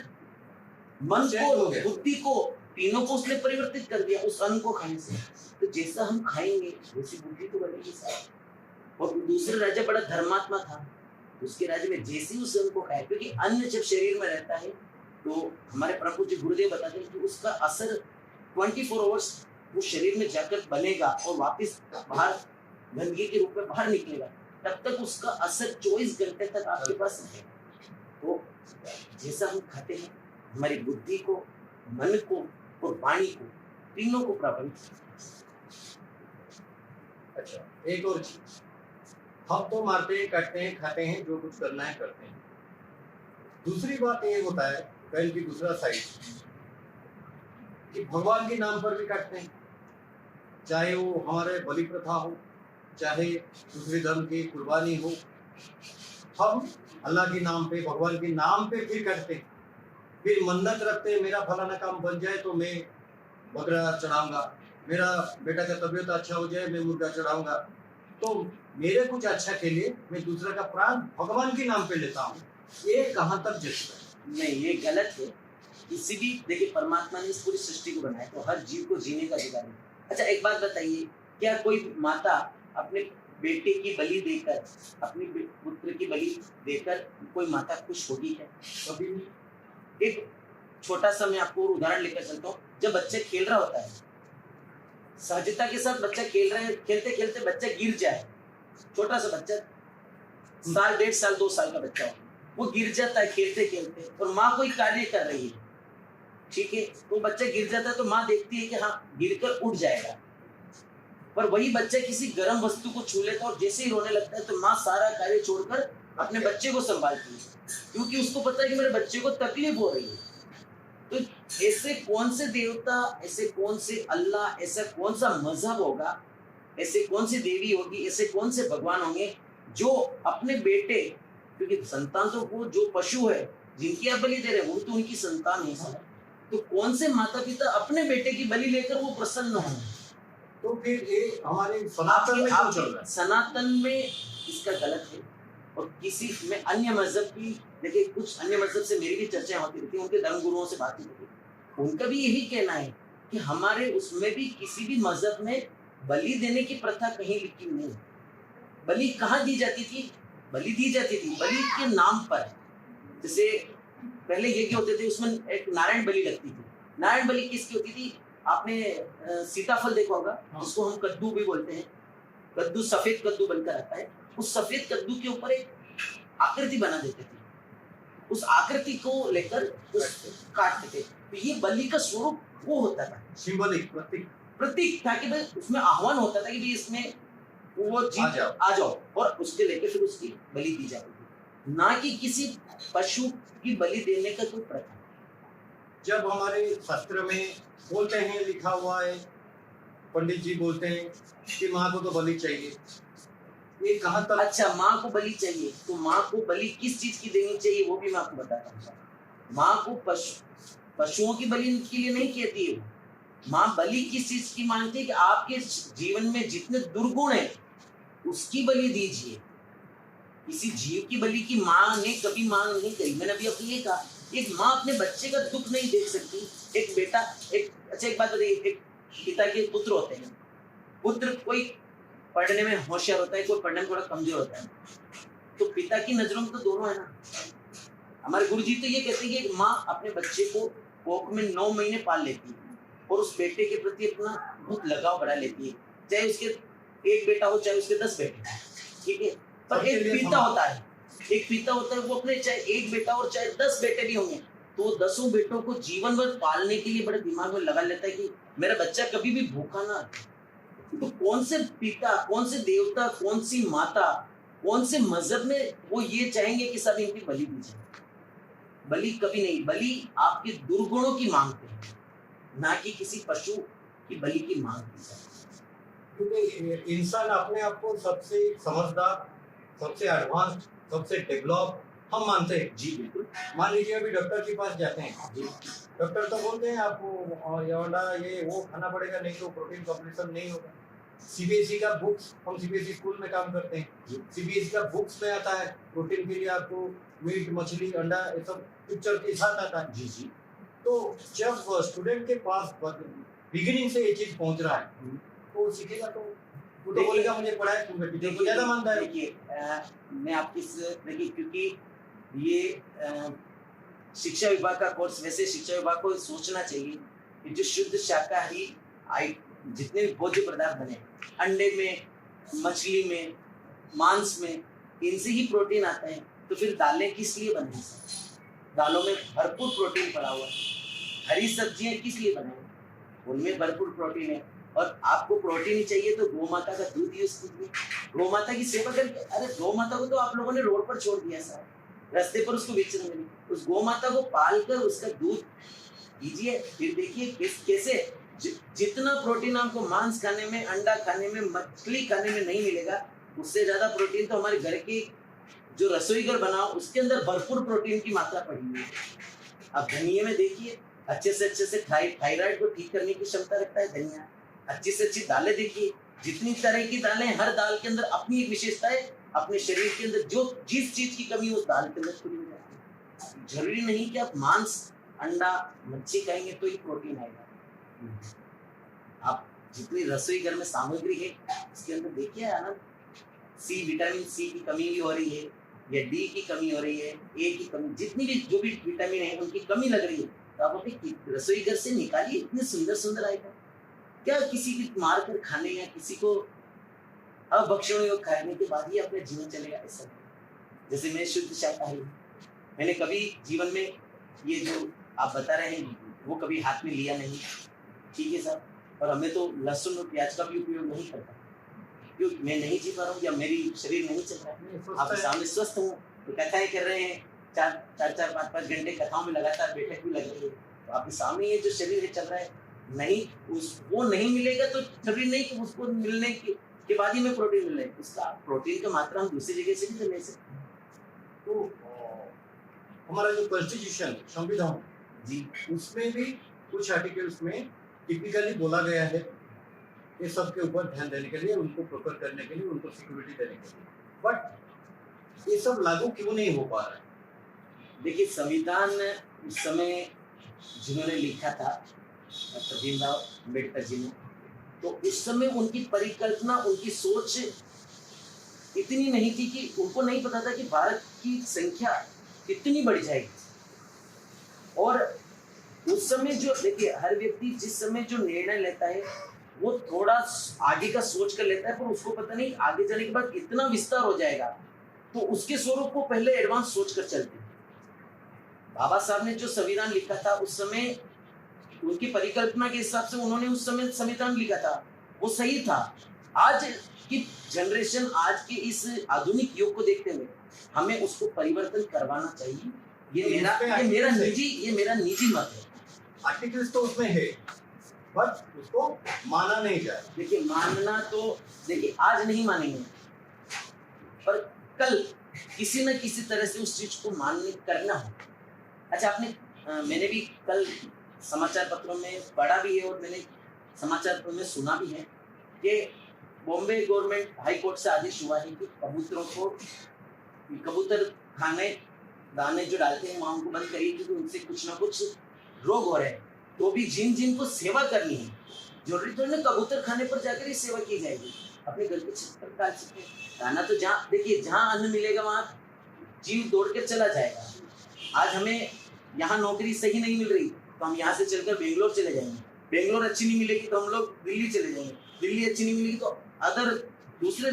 मन को, बुद्धि को, तीनों को उसने परिवर्तित कर दिया उस अन्न को खाने से। तो जैसा हम खाएंगे वैसी बुद्धि तो बढ़ेगी साहब। और दूसरे राजा बड़ा धर्मात्मा था, उसके राज्य में जैसे उस अन्न को खाया, क्योंकि अन्न जब शरीर में रहता है तो हमारे परम पूज्य गुरुदेव बताते हैं कि उसका असर 24 आवर्स वो शरीर में जाकर बनेगा और वापस बाहर गंदगी के रूप में बाहर निकलेगा, तब तक उसका असर 24 घंटे तक आपके पास रहेगा। तो जैसा हम खाते हैं, हमारी बुद्धि को, मन को और वाणी को, तीनों को प्रभावित। अच्छा, एक और चीज, हम तो मारते हैं, काटते हैं, खाते हैं, जो कुछ करना है करते हैं। दूसरी बात ये होता है, कहीं भी दूसरा साइड, कि भगवान के नाम पर भी काटते हैं, चाहे वो हमारे बलि प्रथा हो, चाहे दूसरे धर्म की कुर्बानी हो, हम अल्लाह के नाम पे, भगवान के नाम पे फिर करते हैं, फिर मन्नत रखते हैं, मेरा फलाना काम बन जाए तो मैं बकरा चढ़ाऊंगा, मेरा बेटा का तबीयत अच्छा हो जाए मैं मुर्गा चढ़ाऊंगा। तो मेरे कुछ अच्छा के लिए मैं दूसरा का प्राण भगवान के नाम पे लेता हूँ। ये कहाँ तक जस्ट है? नहीं, ये गलत है। किसी भी देखिए, परमात्मा ने इस पूरी सृष्टि को बनाया तो हर जीव को जीने का अधिकार है। अच्छा, एक बात बताइए, क्या कोई माता अपने बेटे की बलि देकर, अपने पुत्र की बलि देकर कोई माता खुश होगी क्या? कभी नहीं। एक छोटा सा मैं आपको उदाहरण लेकर चलता हूँ। जब बच्चा खेल रहा होता है, सहजता के साथ बच्चा खेल रहा है, खेलते खेलते बच्चा गिर जाए, छोटा सा बच्चा, साल, 1.5 साल, 2 साल का बच्चा हो, वो गिर जाता है खेलते खेलते, और माँ कोई कार्य कर रही है, ठीक है, तो बच्चा गिर जाता है तो माँ देखती है कि हाँ गिरकर उठ जाएगा, पर वही बच्चा किसी गर्म वस्तु को छू लेता है और जैसे ही रोने लगता है तो माँ सारा कार्य छोड़कर अपने बच्चे को संभालती है, क्योंकि उसको पता है कि मेरे बच्चे को तकलीफ हो रही है। तो ऐसे कौन से देवता, ऐसे कौन से अल्लाह, ऐसा कौन सा मजहब होगा, ऐसे कौन सी देवी होगी, ऐसे कौन से भगवान होंगे जो अपने बेटे, क्योंकि संतान तो वो जो पशु है जिनकी आप बलि दे रहे हैं वो तो उनकी संतान है, तो कौन से माता पिता अपने बेटे की बलि लेकर वो प्रसन्न हों? तो फिर ये हमारे सनातन में क्यों चल रहा है? सनातन में इसका गलत है। और किसी में अन्य मजहब की, देखिए कुछ अन्य मजहब से मेरी भी चर्चाएं होती रहती है, उनके धर्म गुरुओं से बात होती है, उनका भी यही कहना है कि हमारे उसमें भी किसी भी मजहब में बलि देने की प्रथा कहीं लिखी नहीं। बलि कहाँ दी जाती थी? बलि दी जाती थी बलि के नाम पर। जैसे पहले यज्ञ होते थे, उसमें एक नारायण बलि लगती थी। नारायण बलि किसकी होती थी? आपने सीताफल देखा होगा, जिसको हम कद्दू भी बोलते हैं, कद्दू सफेद कद्दू बनकर आता है, उस सफेद कद्दू के ऊपर एक आकृति बना देते थे, उस आकृति को लेकर उस काटते थे, तो ये बलि का स्वरूप वो होता था, सिंबलिक प्रतीक प्रतीक था कि भाई उसमें आह्वान होता था कि भाई इसमें वो जीत आ जाओ, और उसके लेके फिर उसकी बलि दी जाती थी, ना कि किसी पशु की बलि देने का कोई प्रथा। जब हमारे शास्त्र में बोलते हैं, लिखा हुआ है, पंडित जी बोलते हैं कि माँ को तो बलि चाहिए, ये कहाँ तक? अच्छा, माँ को बलि चाहिए, तो माँ को बलि किस चीज की देनी चाहिए वो भी मैं आपको बताता हूँ। माँ को पशुओं की बलि के लिए नहीं कहती है, माँ बलि किस चीज की मांगती है कि आपके जीवन में जितने दुर्गुण है उसकी बलि दीजिए। किसी जीव की बलि की माँ ने कभी मांग नहीं करी। मैंने अभी अपने ये कहा, एक माँ अपने बच्चे का दुख नहीं देख सकती। एक बेटा, अच्छा एक बात बताइए, एक पिता के पुत्र होते हैं, पुत्र कोई पढ़ने में होशियार होता है, कोई पढ़ने में थोड़ा कमजोर होता है, तो पिता की नजरों में तो दोनों है ना। हमारे गुरुजी तो ये कहते हैं कि माँ अपने बच्चे को कोख में 9 महीने पाल लेती है और उस बेटे के प्रति अपना बहुत लगाव बढ़ा लेती है, चाहे उसके एक बेटा हो चाहे उसके 10 बेटे, ठीक है। पर एक पिता होता है, एक पिता होता है, वो अपने चाहे एक बेटा और चाहे 10 बेटे भी होंगे तो 10 बेटों को जीवन भर पालने के लिए बड़े दिमाग में लगा लेता है कि मेरा बच्चा कभी भी भूखा ना। तो कौन से पिता, कौन से देवता, कौन सी माता, कौन से मजहब में वो ये चाहेंगे कि सब इनकी बलि दी जाए? बलि कभी नहीं, बलि आपके दुर्गुणों की मांगते हैं, ना कि किसी पशु की बलि की मांग की जाए। क्योंकि इंसान अपने आप को सबसे समझदार, सबसे एडवांस, सबसे डेवलप हम मानते हैं। जी बिल्कुल। मान लीजिए अभी डॉक्टर के पास जाते हैं, डॉक्टर तो बोलते हैं आपको और ये वो खाना पड़ेगा, नहीं तो प्रोटीन कम्प्लीशन नहीं होगा। सीबीएसई का बुक्स, हम सीबीएसई स्कूल में काम करते हैं, सीबीएसई का बुक्स में आता है प्रोटीन के लिए आपको मीट, मछली, अंडा, ये सब पिक्चर के साथ आता है। जी जी। तो जब स्टूडेंट के पास बिगिनिंग से ये चीज पहुंच रहा है तो सीखेगा, तो वो तो बोलेगा मुझे पढ़ाया क्यों, टीचर को ज्यादा मानता है। देखिए मैं आपकी देखिए, क्योंकि ये शिक्षा विभाग का कोर्स, वैसे शिक्षा विभाग को सोचना चाहिए कि जो शुद्ध शाकाहारी जितने भी भोज्य पदार्थ बने, अंडे में, मछली में, मांस में, इनसे ही प्रोटीन आता है, तो फिर दालें किस लिए बने? दालों में भरपूर प्रोटीन पड़ा हुआ है। हरी सब्जियां किस लिए बने? उनमें भरपूर प्रोटीन है। और आपको प्रोटीन ही चाहिए तो गौ माता का दूध यूज कीजिए, गौ माता की सेवा करके। अरे गौ माता को तो आप लोगों ने रोड पर छोड़ दिया सर, रास्ते पर उसको बेचने में, उस गौ माता को पाल कर उसका दूध पीजिए, फिर देखिए कैसे जितना प्रोटीन आपको मांस खाने में, अंडा खाने में, मछली खाने में नहीं मिलेगा, उससे ज्यादा प्रोटीन तो हमारे घर की जो रसोई घर बनाओ उसके अंदर भरपूर प्रोटीन की मात्रा पड़ी हुई है। अब धनिये में देखिए, अच्छे से थायराइड को ठीक करने की क्षमता रखता है धनिया। अच्छी से अच्छी दालें देखिए, जितनी तरह की दालें, हर दाल के अंदर अपनी एक विशेषता है। अपने शरीर के अंदर जो जिस चीज की कमी है उस दाल के अंदर पूरी हो जाती है। जरूरी नहीं कि आप मांस, अंडा, मच्छी खाएंगे तो ही प्रोटीन आएगा। आप जितनी रसोई घर में सामग्री है उसके अंदर देखिए आनंद, विटामिन सी की कमी भी हो रही है या डी की कमी हो रही है, ए की कमी, जितनी भी जो भी विटामिन है उनकी कमी लग रही है, तो आप अपनी रसोई घर से निकालिए, इतने सुंदर सुंदर आएगा। क्या किसी की मार कर खाने या किसी को अभक्षण योग खाने के बाद ही अपना जीवन चलेगा? ऐसा नहीं। जैसे मैं शुद्ध शाकाहारी हूँ, मैंने कभी जीवन में ये जो आप बता रहे हैं वो कभी हाथ में लिया नहीं, ठीक है साहब। और हमें तो लहसुन और प्याज का भी उपयोग नहीं करता, क्योंकि मैं नहीं जी पा रहा हूँ या मेरी शरीर नहीं चल रहा है। आपके सामने स्वस्थ हूँ तो कथाएं कर रहे हैं, 4-5 घंटे कथाओं में लगातार बैठक भी लग रही है, तो आपके सामने ये जो शरीर है चल रहा है, नहीं वो नहीं मिलेगा तो शरीर नहीं, कि उसको मिलने के बाद ही में प्रोटीन मिल रहा है। उसका प्रोटीन का मात्रा हम दूसरी जगह से भी तो ले सकते हैं। तो हमारा जो कॉन्स्टिट्यूशन संविधान जी, उसमें भी कुछ आर्टिकल्स में टिपिकली बोला गया है ये सब के ऊपर ध्यान देने के लिए, उनको प्रोकर करने के लिए, उनको सिक्योरिटी देने के लिए, बट ये सब लागू क्यों नहीं हो पा रहा है? देखिए संविधान उस समय जिन्होंने लिखा था डॉक्टर भीमराव अम्बेडकर जी ने, तो उस समय उनकी परिकल्पना, उनकी सोच इतनी नहीं थी कि उनको नहीं पता था कि भारत की संख्या कितनी बढ़ जाएगी। और उस समय जो देखिए हर व्यक्ति जिस समय जो निर्णय लेता है वो थोड़ा आगे का सोच कर लेता है, पर उसको पता नहीं आगे जाने के बाद इतना विस्तार हो जाएगा, तो उसके स्वरूप को पहले एडवांस सोच कर चलते हैं। बाबा साहब ने जो संविधान लिखा था उस समय उनकी परिकल्पना के हिसाब से उन्होंने उस समय संविधान लिखा था, वो सही था। आज की जनरेशन, आज के इस आधुनिक युग को देखते हुए हमें उसको परिवर्तन करवाना चाहिए। ये मेरा निजी मत है। आर्टिकल्स तो उसमें है बट उसको माना नहीं जाए। देखिए मानना तो देखिए आज नहीं मानेंगे, पर कल किसी न किसी तरह से उस चीज को मानने करना हो। अच्छा मैंने भी कल समाचार पत्रों में पढ़ा भी है और मैंने समाचार पत्रों में सुना भी है कि बॉम्बे गवर्नमेंट हाई कोर्ट से आदेश हुआ है कि कबूतरों को, कबूतर खाने दाने जो डालते हैं वहां उनको बंद करिए, क्योंकि उनसे कुछ ना कुछ रोग हो रहे हैं। तो भी जिन को सेवा करनी है, जरूरी तो ना कबूतर खाने पर जाकर ही सेवा की जाएगी, अपने घर के छत पर डाल सकते हैं दाना। तो जहाँ देखिए जहाँ अन्न मिलेगा वहाँ जीव दौड़ कर चला जाएगा। आज हमें यहाँ नौकरी सही नहीं मिल रही तो हम यहाँ से चलकर बेंगलोर चले जाएंगे, बेंगलोर अच्छी नहीं मिलेगी तो हम लोग दिल्ली चले जाएंगे, दिल्ली अच्छी नहीं मिलेगी तो अदर दूसरे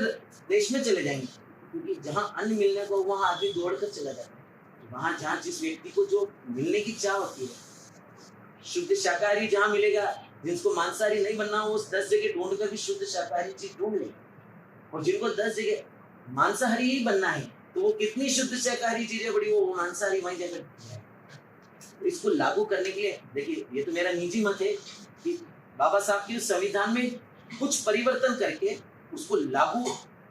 देश में चले जाएंगे, क्योंकि जहाँ अन्न मिलने को वहाँ आदमी दौड़ कर चला जाता है। वहाँ जहाँ जिस व्यक्ति को जो मिलने की चाह होती है, शुद्ध शाकाहारी जहाँ मिलेगा, जिसको मांसाहारी नहीं बनना वो 10 जगह ढूंढ कर भी शुद्ध शाकाहारी चीज ढूंढ ले, और जिनको 10 जगह मांसाहारी ही बनना है तो वो कितनी शुद्ध शाकाहारी चीजें बड़ी वो मांसाहारी वहीं जाकर। तो इसको लागू करने के लिए देखिए ये तो मेरा निजी मत है कि बाबा साहब के संविधान में कुछ परिवर्तन करके उसको लागू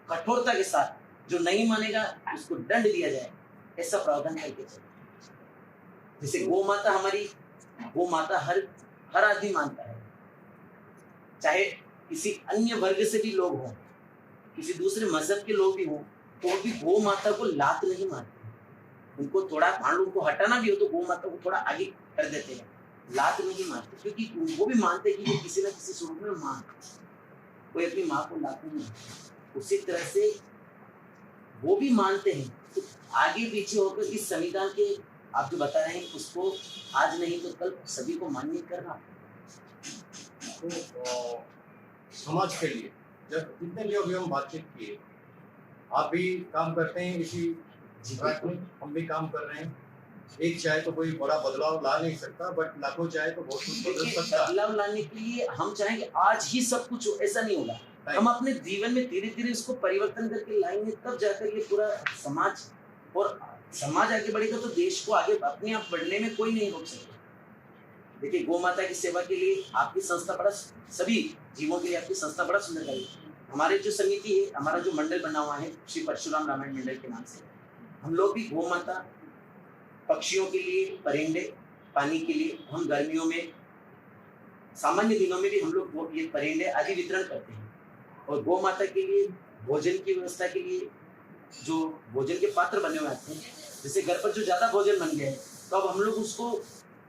कठोरता के साथ, जो नहीं मानेगा उसको दंड दिया जाए, ऐसा प्रावधान करके चले। जैसे गौ माता, हमारी गौ माता हर आदमी मानता है, चाहे किसी अन्य वर्ग से भी लोग हों, किसी दूसरे मजहब के लोग भी हों, तो भी गौ माता को लात नहीं मारते। उनको थोड़ा मान लो उनको हटाना भी हो तो गौ माता को थोड़ा आगे कर देते हैं, लात नहीं मारते, क्योंकि वो भी मानते हैं कि वो किसी न किसी स्वरूप में मां, कोई अपनी माँ को लात नहीं मारती। उसी तरह से वो भी मानते हैं। तो आगे पीछे होकर इस संविधान के आप जो बता रहे हैं उसको आज नहीं तो कल सभी को मान्य करना। तो समाज के लिए जब इतने लिए अभी हम बातचीत किए, आप भी काम करते हैं इसी ट्रैक में, हम भी काम कर रहे हैं। एक चाय तो कोई बड़ा बदलाव ला नहीं सकता, बट लाखों चाय तो बहुत कुछ बदल सकता है। बदलाव लाने के लिए हम चाहेंगे आज ही सब कुछ हो, ऐसा नहीं होगा। हम अपने जीवन में धीरे धीरे उसको परिवर्तन करके लाएंगे, तब जाकर ये पूरा समाज, और समाज आगे बढ़ेगा तो देश को आगे अपने आप बढ़ने में कोई नहीं रोक सकता। देखिए गौ माता की सेवा के लिए आपकी संस्था बड़ा, सभी जीवों के लिए आपकी संस्था बड़ा सुंदर है। हमारे जो समिति है, हमारा जो मंडल बना हुआ है श्री परशुराम रामायण मंडल के नाम से, हम लोग भी गौ माता, पक्षियों के लिए परिंदे, पानी के लिए हम गर्मियों में, सामान्य दिनों में भी हम लोग ये परिंदे आदि वितरण करते हैं। और गौ माता के लिए भोजन की व्यवस्था के लिए जो भोजन के पात्र बने हुए आते हैं, जैसे घर पर जो ज्यादा भोजन बन गया है तो अब हम लोग उसको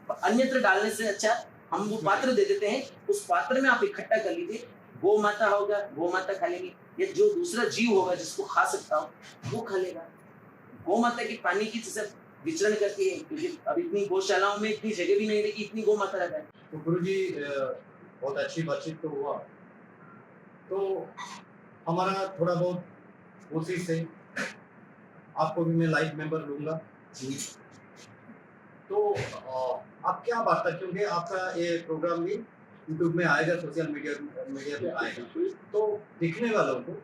अन्यत्र डालने से अच्छा हम वो पात्र दे देते हैं, उस पात्र में आप इकट्ठा कर लीजिए, गौ माता होगा, गौ माता खा लेंगे, या जो दूसरा जीव होगा जिसको खा सकता हो वो खा लेगा। गौ माता की पानी की जैसे विचरण करती है, क्योंकि अब इतनी गौशालाओं में इतनी जगह भी नहीं है कि इतनी गौ माता रहता है। तो गुरुजी बहुत अच्छी बातचीत तो हुआ, तो हमारा थोड़ा बहुत कोशिश है, आपको भी मैं लाइव मेंबर लूंगा जी तो आप क्या बात है, क्योंकि आपका ये प्रोग्राम भी यूट्यूब में आएगा, सोशल मीडिया पे आएगा, तो दिखने वालों को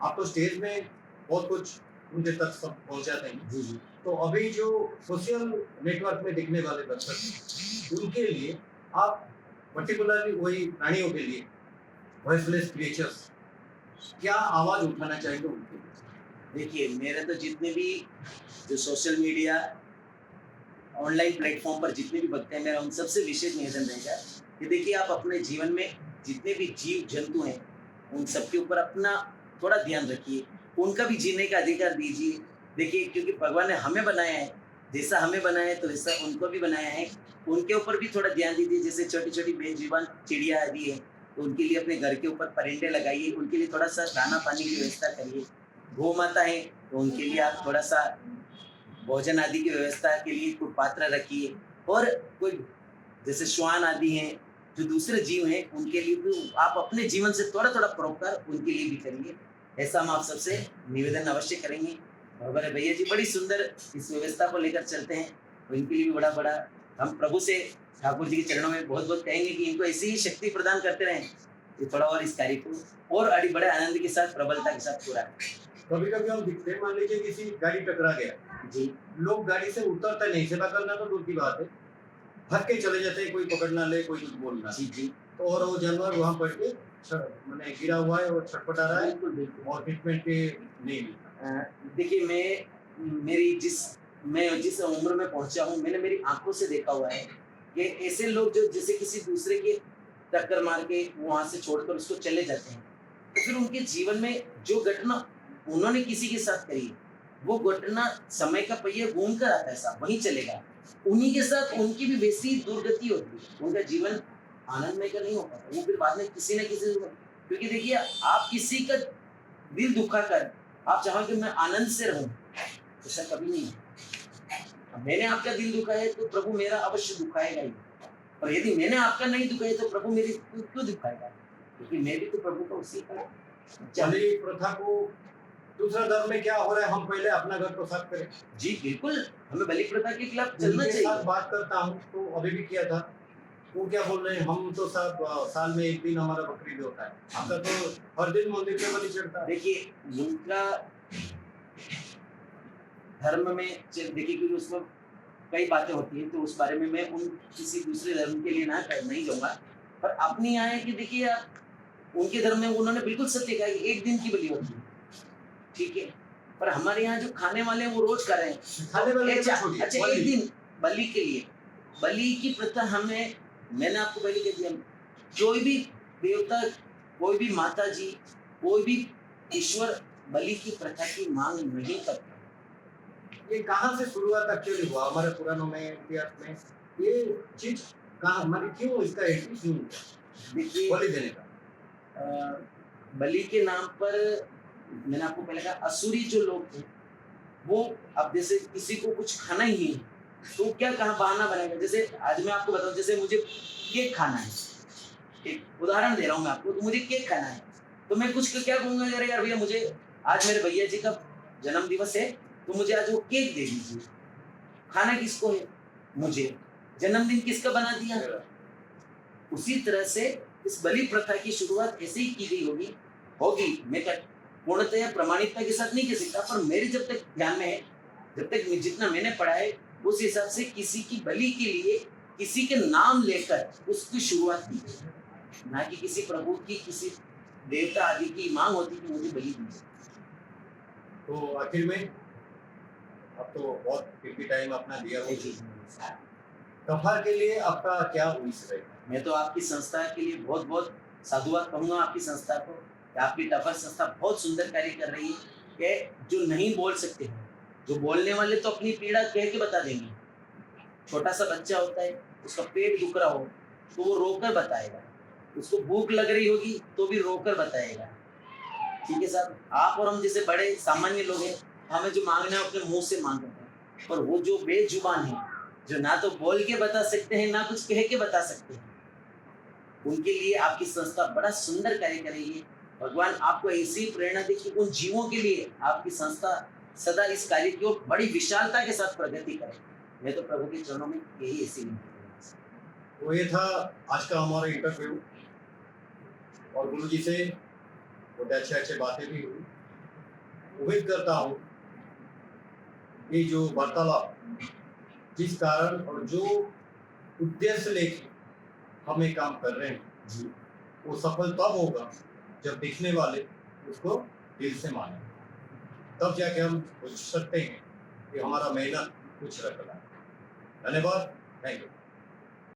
आप तो स्टेज में बहुत कुछ उनके तक सब पहुंचाते हैं, जी जी तो अभी जो सोशल नेटवर्क में दिखने वाले दर्शक हैं, उनके लिए आप पर्टिकुलरली वही प्राणियों के लिए, वॉइसलेस क्रिएचर्स, क्या आवाज उठाना चाहेंगे उनके लिए? देखिए, मेरे तो जितने भी जो सोशल मीडिया ऑनलाइन प्लेटफॉर्म पर जितने भी भक्त हैं, मेरा उन सबसे विशेष निवेदन रहेगा कि देखिए, आप अपने जीवन में जितने भी जीव जंतु हैं उन सबके ऊपर अपना थोड़ा ध्यान रखिए, उनका भी जीने का अधिकार दीजिए। देखिए, क्योंकि भगवान ने हमें बनाया है, जैसा हमें बनाया है तो वैसा उनको भी बनाया है, उनके ऊपर भी थोड़ा ध्यान दीजिए। जैसे छोटी छोटी बेजुबान चिड़िया आदि है तो उनके लिए अपने घर के ऊपर परिंदे लगाइए, उनके लिए थोड़ा सा दाना पानी की व्यवस्था करिए। गौ माता है तो उनके लिए आप थोड़ा सा भोजन आदि की व्यवस्था के लिए कोई पात्र रखिए। और कोई जैसे श्वान आदि हैं, जो दूसरे जीव हैं, उनके लिए भी आप अपने जीवन से थोड़ा थोड़ा परोपकार उनके लिए भी करिए। ऐसा हम आप सबसे निवेदन अवश्य करेंगे। और हमारे भैया जी बड़ी सुंदर इस व्यवस्था को लेकर चलते हैं, तो इनके लिए भी बड़ा बड़ा हम प्रभु से ठाकुर जी के चरणों में बहुत बहुत कहेंगे कि इनको ऐसी ही शक्ति प्रदान करते रहें कि थोड़ा और इस कार्य को और बड़े आनंद के साथ, प्रबलता के साथ पूरा करें। कभी कभी हम दिखते हैं, मान लीजिए किसी गाड़ी टकरा गया, जी लोग गाड़ी से उतरते नहीं, सेवा करना तो दूर की बात है, भाग के चले जाते हैं, कोई पकड़ ना ले, कोई कुछ बोल ना, जी जी तो और वो जानवर वहां पड़ के मैंने गिरा हुआ है और छटपटा रहा है बिल्कुल बिल्कुल। और ट्रीटमेंट के नहीं मिलता। देखिए, मैं जिस उम्र में पहुंचा हूँ, मैंने मेरी आंखों से देखा हुआ है कि ऐसे लोग जो जैसे किसी दूसरे के टक्कर मार के वहां से छोड़कर उसको चले जाते हैं, तो फिर उनके जीवन में जो घटना उन्होंने किसी के साथ करी, वो घटना समय का पहिया घूम कर आता है साहब, वहीं चलेगा, उन्हीं के साथ उनकी भी वैसी दुर्गति होती है, उनका जीवन आनंदमय का नहीं हो पाता, वो फिर बाद में किसी न किसी, क्योंकि देखिए, आप किसी का दिल दुखा कर आप चाहो कि मैं आनंद से रहूं, ऐसा कभी नहीं है। अब मैंने आपका दिल दुखाया है तो प्रभु मेरा अवश्य दुखाएगा ही, और यदि मैंने आपका नहीं दुखाया तो प्रभु मेरी क्यों दुखाएगा, क्योंकि मैं भी तो प्रभु का उसी का बलि प्रथा को दूसरा धर्म में क्या हो रहा है, हम पहले अपना घर को साफ करें। जी बिल्कुल, हमें बलि प्रथा के खिलाफ चलना उनके साथ चाहिए। बात करता हूँ तो अभी भी किया था, वो क्या बोल रहे हैं, हम तो साहब साल में एक दिन हमारा बकरीद होता है, आपका तो हर दिन मंदिर पे बलि चढ़ता है। देखिए, उनका धर्म में देखिए, क्योंकि उसमें कई बातें होती हैं, तो उस बारे में मैं उन किसी दूसरे धर्म के लिए नहीं जाऊंगा, पर अपनी यहाँ है कि देखिए, आप उनके धर्म में उन्होंने बिल्कुल सत्य कहा कि एक दिन की बलि होती है, ठीक है, पर हमारे यहाँ जो खाने वाले हैं वो रोज कर रहे हैं। खाने वाले अच्छा को छोड़िए, अच्छा, एक दिन बलि के लिए, बलि की प्रथा हमें, मैंने आपको पहले कह दिया, कोई भी देवता, कोई भी माता जी, कोई भी ईश्वर बलि की प्रथा की मांग नहीं करता। ये कहाँ से शुरुआत एक्चुअली हुआ हमारे पुराणों में, इतिहास में, ये चीज कहाँ, मतलब क्यों इसका एंट्री क्यों देखिए, बलि देने का? बलि के नाम पर मैंने आपको पहले कहा, असुरी जो लोग थे वो, अब जैसे किसी को कुछ खाना ही नहीं तो क्या कहाँ बहाना बनाएगा। जैसे आज मैं आपको बताऊं, जैसे मुझे केक खाना है, एक उदाहरण दे रहा हूँ मैं आपको, तो मुझे केक खाना है तो मैं कुछ क्या कहूँगा, अरे यार भैया, मुझे आज मेरे भैया जी का जन्म दिवस है तो मुझे आज वो केक दे दीजिए। खाना किसको है? मुझे। जन्मदिन किसका बना दिया? उसी तरह से इस बलि प्रथा की शुरुआत ऐसे ही की गई होगी। मैं क्या पूर्णतया प्रमाणिकता के साथ नहीं कह सकता, पर मेरे जब तक ध्यान में है, जब तक जितना मैंने पढ़ा है, उस हिसाब से किसी की बलि के लिए किसी के नाम लेकर उसकी शुरुआत की गई, ना कि किसी प्रभु की, किसी देवता आदि की मांग होती कि मुझे बलि दीजिए। तो आखिर में अब तो बहुत कीमती टाइम अपना दिया जी जी। हुआ। टफा के लिए आपका क्या विश रहेगा? मैं तो आपकी संस्था के लिए बहुत बहुत साधुवाद कहूँगा आपकी संस्था को कि आपकी टफर संस्था बहुत सुंदर कार्य कर रही है कि जो नहीं बोल सकते हैं, जो बोलने वाले तो अपनी पीड़ा कह के बता देंगे। छोटा सा बच्चा होता है, उसका पेट दुख रहा हो तो वो रोकर बताएगा, उसको भूख लग रही होगी तो भी रोकर बताएगा। ठीक है साहब, आप और हम जैसे बड़े सामान्य लोग हैं, हमें जो मांगना है अपने मुंह से मांग रहे हैं, पर वो जो बेजुबान है, जो ना तो बोल के बता सकते हैं ना कुछ कह के बता सकते हैं, उनके लिए आपकी संस्था बड़ा सुंदर कार्य करेगी। भगवान आपको ऐसी प्रेरणा दे कि उन जीवों के लिए आपकी संस्था सदा इस कार्य की ओर बड़ी विशालता के साथ प्रगति करे। मैं तो प्रभु के चरणों में यही ऐसी विनती करूंगा। तो ये था आज का हमारा इंटरव्यू और गुरु जी से बहुत अच्छे अच्छे बातें भी हुई। उम्मीद करता हूँ कि जो वार्तालाप जिस कारण और जो उद्देश्य लेके हम ये काम कर रहे हैं जी वो सफल तब होगा जब देखने वाले उसको दिल से माने, तब जाके हम सोच सकते हैं कि हमारा मेहनत कुछ रख रहा है। धन्यवाद, थैंक यू।